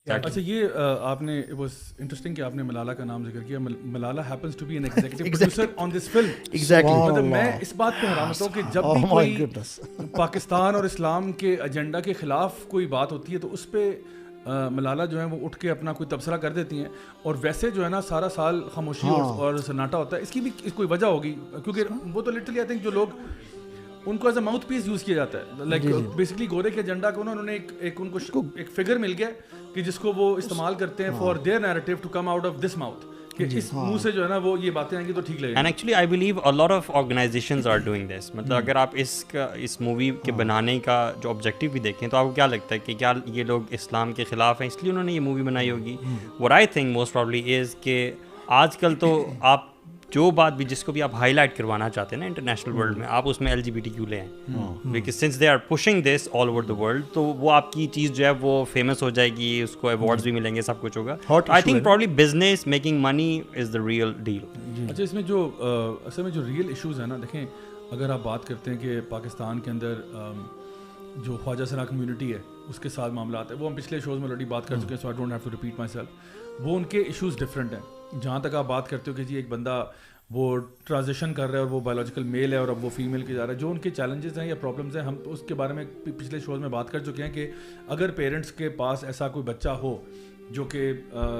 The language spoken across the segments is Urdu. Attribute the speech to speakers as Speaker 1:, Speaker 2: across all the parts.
Speaker 1: اچھا یہ آپ نے اٹ واز انٹرسٹنگ کہ آپ نے ملالہ کا نام ذکر کیا. Malala happens to be an executive producer on this film. مطلب میں اس بات پہ حیران ہوتا ہوں کہ جب بھی کوئی پاکستان اور اسلام کے ایجنڈا کے خلاف کوئی بات ہوتی ہے تو اس پہ ملالہ جو ہے وہ اٹھ کے اپنا کوئی تبصرہ کر دیتی ہیں, اور ویسے جو ہے نا سارا سال خاموشی اور سناٹا ہوتا ہے. اس کی بھی کوئی وجہ ہوگی, کیونکہ وہ تو لٹرلی آئی تھنک جو لوگ ان کو as a mouthpiece use کیا جاتا ہے, لائک بیسکلی گورے کے ایجنڈا کو انہوں نے ایک ان کو ایک فگر مل گیا کہ جس کو وہ استعمال کرتے ہیں for their narrative to come out of this mouth, کہ اس منہ سے جو ہے نا وہ یہ باتیں آئیں گی تو ٹھیک لگے گا.
Speaker 2: And actually I believe a lot of organizations are doing this. مطلب اگر آپ اس مووی کے بنانے کا جو آبجیکٹیو بھی دیکھیں تو آپ کو کیا لگتا ہے کہ کیا یہ لوگ اسلام کے خلاف ہیں اس لیے انہوں نے یہ مووی بنائی ہوگی؟ what I think most probably is کہ آج کل تو آپ جو بات بھی جس کو بھی آپ ہائی لائٹ کروانا چاہتے ہیں نا انٹرنیشنل ورلڈ میں, آپ اس میں LGBTQ لے ہیں, because since they are pushing this all over the world, تو وہ آپ کی چیز جو ہے وہ فیمس ہو جائے گی, اس کو ایوارڈز بھی ملیں گے, سب کچھ ہوگا. I think probably business making money is the real deal.
Speaker 1: اچھا اس میں جو اصل میں جو ریئل ایشوز ہیں نا, دیکھیں اگر آپ بات کرتے ہیں کہ پاکستان کے اندر جو خواجہ سرا کمیونٹی ہے اس کے ساتھ معاملات ہیں, وہ ہم پچھلے شوز میں آلریڈی بات کر چکے ہیں, so I don't have to repeat my self ان کے ایشوز ڈفرینٹ ہیں. جہاں تک آپ بات کرتے ہو کہ جی ایک بندہ وہ ٹرانزیشن کر رہا ہے اور وہ بایولوجیکل میل ہے اور اب وہ فیمیل کی جا رہا ہے, جو ان کے چیلنجز ہیں یا پرابلمز ہیں, ہم اس کے بارے میں پچھلے شوز میں بات کر چکے ہیں کہ اگر پیرنٹس کے پاس ایسا کوئی بچہ ہو جو کہ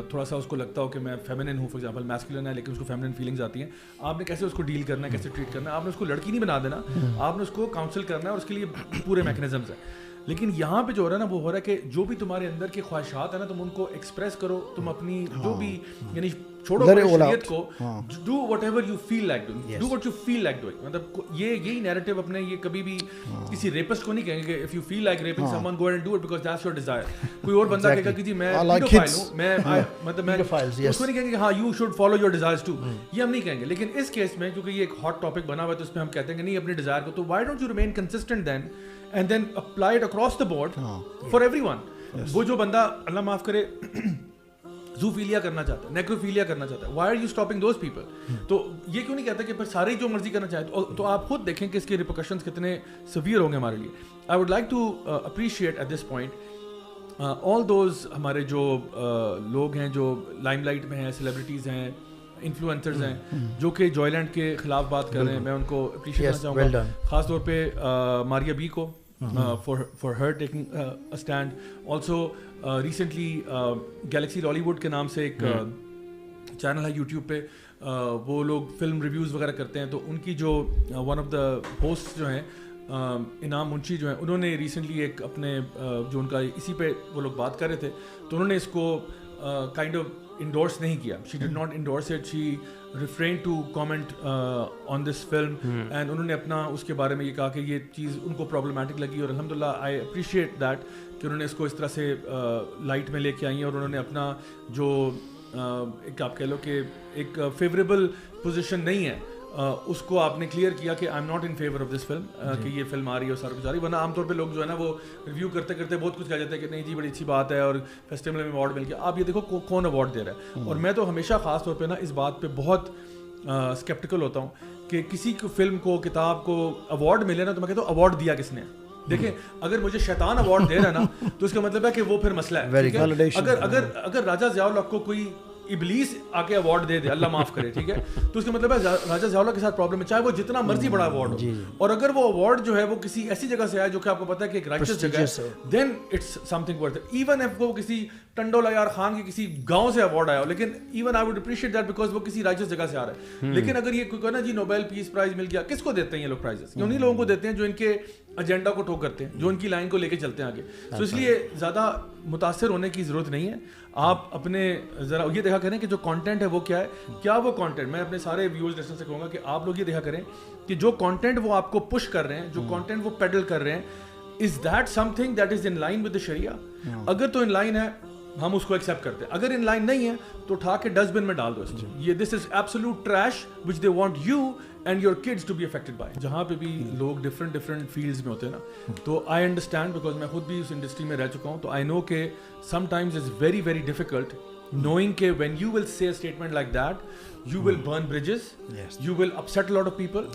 Speaker 1: تھوڑا سا اس کو لگتا ہو کہ میں فیمنن ہوں, فار ایگزامپل میسکولن ہے لیکن اس کو فیمنن فیلنگز آتی ہیں, آپ نے کیسے اس کو ڈیل کرنا ہے, کیسے ٹریٹ کرنا ہے. آپ نے اس کو لڑکی نہیں بنا دینا, آپ نے اس کو کاؤنسل کرنا ہے اور اس کے لیے پورے میکنزمز ہیں. لیکن یہاں پہ جو ہو رہا ہے نا وہ ہو رہا ہے کہ جو بھی تمہارے اندر کی خواہشات ہیں نا تم ان کو ایکسپریس کرو, تم اپنی جو بھی یعنی چھوڑو شریعت کو, do whatever you feel like doing, do what you feel like doing. مطلب یہی نیریٹو اپنے, یہ کبھی بھی کسی ریپسٹ کو نہیں کہیں گے کہ if you feel like raping someone go and do it because that's your desire. کوئی اور بندہ کہے گا کہ جی میں پیڈوفائل ہوں, میں مطلب میں اس کو نہیں کہیں گے کہ ہاں you should follow your desires too, یہ ہم نہیں کہیں گے. لیکن اس کیس میں کیونکہ یہ ایک ہاٹ ٹاپک بنا ہوا ہے تو اس میں ہم کہتے ہیں کہ نہیں اپنے ڈیزائر کو, تو why don't you remain consistent then and then apply it across the board for everyone. وہ جو بندہ اللہ معاف کرے زوفیلیا کرنا چاہتا ہے, نیکروفیلیا کرنا چاہتا ہے, why are you stopping those people? تو یہ کیوں نہیں کہتا کہ پھر سارے جو مرضی کرنا چاہتے, تو آپ خود دیکھیں کہ اس کے ریپرکشنز کتنے سیویئر ہوں گے ہمارے لیے. I would like to appreciate at this point all those ہمارے جو لوگ ہیں جو لائم لائٹ میں ہیں, سیلیبریٹیز ہیں, انفلوئنسرز ہیں جو کہ جوائے لینڈ کے خلاف بات کر رہے ہیں, میں ان کو اپریشیٹ کرنا چاہوں گا, خاص طور پہ ماریا بی کو for her taking a stand. Also recently Galaxy lolly would کے نام سے ایک چینل ہے یوٹیوب پہ, وہ لوگ فلم ریویوز وغیرہ کرتے ہیں, تو ان کی جو ون آف دا ہوسٹ جو ہیں انعام منشی جو ہیں, انہوں نے ریسنٹلی ایک اپنے جو ان کا اسی پہ وہ لوگ بات کر رہے تھے, تو انہوں نے اس کو کائنڈ آف endorse نہیں کیا. She did not endorse it. She refrained to comment on this film and انہوں نے اپنا اس کے بارے میں یہ کہا کہ یہ چیز ان کو پرابلمٹک لگی, اور الحمدللہ I appreciate that کہ انہوں نے اس کو اس طرح سے لائٹ میں لے کے آئی ہیں, اور انہوں نے اپنا جو ایک آپ کہہ لو کہ ایک فیوریبل پوزیشن نہیں ہے اس کو آپ نے کلیئر کیا کہ I am not in favour of this film, کہ یہ فلم آ رہی ہے اور سارا کچھ آ رہی ہے. ورنہ عام طور پہ لوگ جو ہے نا وہ ریویو کرتے کرتے بہت کچھ کہہ جاتے ہیں کہ نہیں جی بڑی اچھی بات ہے اور فیسٹیول میں ایوارڈ مل گیا. آپ یہ دیکھو کون ایوارڈ دے رہا ہے, اور میں تو ہمیشہ خاص طور پہ نا اس بات پہ بہت اسکیپٹیکل ہوتا ہوں کہ کسی کو فلم کو کتاب کو ایوارڈ ملے نا تو میں کہتا ہوں ایوارڈ دیا کس نے. دیکھیں اگر مجھے شیطان ایوارڈ دے رہا ہے نا تو اس کا مطلب ہے کہ وہ پھر مسئلہ ہے. اگر راجہ ضیاء الحق کو کوئی ابلیس آ کے ایوارڈ دے دے, اللہ معاف کرے, ٹھیک ہے, تو اس کا مطلب ہے راجہ ضیاء الحق کے ساتھ پرابلم ہے, چاہے وہ جتنا مرضی بڑا ایوارڈ ہو, اور اگر وہ ایوارڈ جو ہے وہ کسی ایسی جگہ سے آیا جو کہ آپ کو پتا ہے کہ ایک رائچس جگہ ہے, then it's some thing worth. Even if وہ کسی ٹنڈو لیار خان کے کسی گاؤں سے ایوارڈ آیا ہو, لیکن even I would appreciate that because وہ کسی رائچس جگہ سے آ رہا ہے. لیکن اگر یہ کوئی کہنا جی نوبیل پیس پرائز مل گیا, کس کو دیتے ہیں یہ لوگ پرائزز؟ یہ انہیں لوگوں کو دیتے ہیں جو ان کے ایجنڈا کو ٹھوک کرتے ہیں, جو ان کی لائن کو لے کے چلتے ہیں آگے. تو اس لیے زیادہ متاثر ہونے کی ضرورت نہیں ہے. آپ اپنے ذرا یہ دیکھا کریں کہ جو کانٹینٹ ہے وہ کیا ہے, کیا وہ کانٹینٹ, میں اپنے سارے ویورز لسنر سے کہوں گا کہ آپ لوگ یہ دیکھا کریں کہ جو کانٹینٹ وہ آپ کو پش کر رہے ہیں, جو کانٹینٹ وہ پیڈل کر رہے ہیں, is that something that is in line with the شریعہ؟ اگر تو ان لائن ہے ہم اس کو ایکسیپٹ کرتے ہیں, اگر ان لائن نہیں ہے تو اٹھا کے ڈسٹ بن میں ڈال دو اس کو. یہ this is absolute trash which they want you and your kids to be affected by. جہاں پہ بھی لوگ ڈفرینٹ فیلڈز میں ہوتے ہیں نا, تو آئی انڈرسٹینڈ بیکاز میں خود بھی اس انڈسٹری میں رہ چکا ہوں, تو آئی نو کہ sometimes it's very very difficult knowing کہ when you will say a statement like that you will burn bridges, you will upset a lot of people,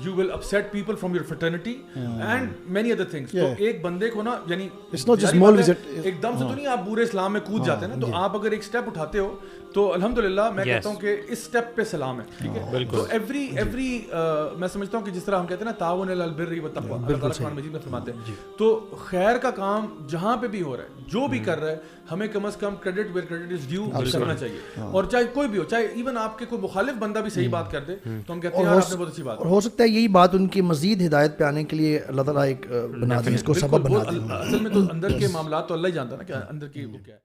Speaker 1: you will upset people from your fraternity and many other things. تو ایک بندے کو نا یعنی ایک دم سے تو نہیں آپ بورے اسلام میں کود جاتے ہیں نا, تو آپ اگر ایک اسٹیپ اٹھاتے ہو تو الحمدللہ میں کہتا ہوں کہ اس اسٹیپ پہ سلام ہے, ٹھیک ہے. تو ایوری میں سمجھتا ہوں کہ جس طرح ہم کہتے ہیں نا تعاون علی البر والتقوی, اللہ تعالیٰ قرآن مجید میں فرماتے ہیں, تو خیر کا کام جہاں پہ بھی ہو رہا ہے, جو بھی کر رہا ہے, ہمیں کم از کم credit where credit is due کرنا چاہیے. اور چاہے کوئی بھی ہو, چاہے ایون آپ کے کوئی مخالف بندہ بھی صحیح بات کر دے تو ہم کہتے ہیں یار آپ نے بہت اچھی بات.
Speaker 3: اور ہو سکتا ہے یہی بات ان کی مزید ہدایت پہ آنے کے لیے اللہ تعالیٰ ایک بنا دے, اس کو سبب بنا دے.
Speaker 1: اصل میں تو اندر کے معاملات تو اللہ ہی جانتا ہے نا کہ اندر کی وہ کیا ہے.